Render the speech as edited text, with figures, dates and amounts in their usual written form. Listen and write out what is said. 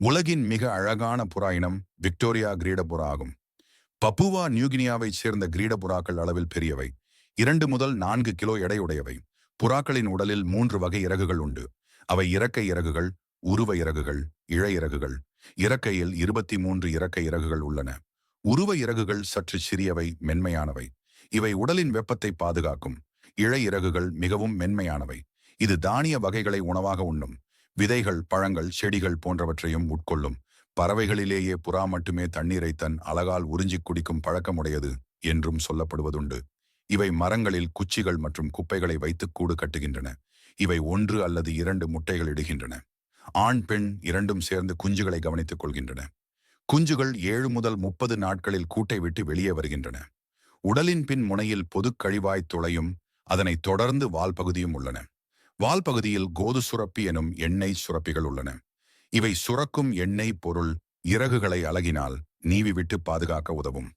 உலகின் மிக அழகான புறா இனம் விக்டோரியா கிரீடபுறா ஆகும். பப்புவா நியூகினியாவைச் சேர்ந்த கிரீடபுறாக்கள் அளவில் பெரியவை. 2 முதல் 4 கிலோ எடையுடையவை. புறாக்களின் உடலில் 3 வகை இறகுகள் உண்டு. அவை இறக்கை இறகுகள், உருவ இறகுகள், இழை இறகுகள். இறக்கையில் 23 இறக்கை இறகுகள் உள்ளன. உருவ இறகுகள் சற்று சிறியவை, மென்மையானவை. இவை உடலின் வெப்பத்தை பாதுகாக்கும். இழை இறகுகள் மிகவும் மென்மையானவை. இது தானிய வகைகளை உணவாக உண்ணும். விதைகள், பழங்கள், செடிகள் போன்றவற்றையும் உட்கொள்ளும். பறவைகளிலேயே புறா மட்டுமே தண்ணீரை தன் அலகால் உறிஞ்சிக் குடிக்கும் பழக்கமுடையது என்றும் சொல்லப்படுவதுண்டு. இவை மரங்களில் குச்சிகள் மற்றும் குப்பைகளை வைத்து கூடு கட்டுகின்றன. இவை 1 அல்லது 2 முட்டைகள் இடுகின்றன. ஆண், பெண் இரண்டும் சேர்ந்து குஞ்சுகளை கவனித்துக் கொள்கின்றன. குஞ்சுகள் 7 முதல் 30 நாட்களில் கூட்டை விட்டு வெளியே வருகின்றன. உடலின் பின் முனையில் பொதுக் கழிவாய் துளையும் அதனைத் தொடர்ந்து வால் பகுதியும் உள்ளன. வால் பகுதியில் கோது சுரப்பி எனும் எண்ணெய் சுரப்பிகள் உள்ளன. இவை சுரக்கும் எண்ணெய் பொருள் இறகுகளை அலகினால் நீவி விட்டு பாதுகாக்க உதவும்.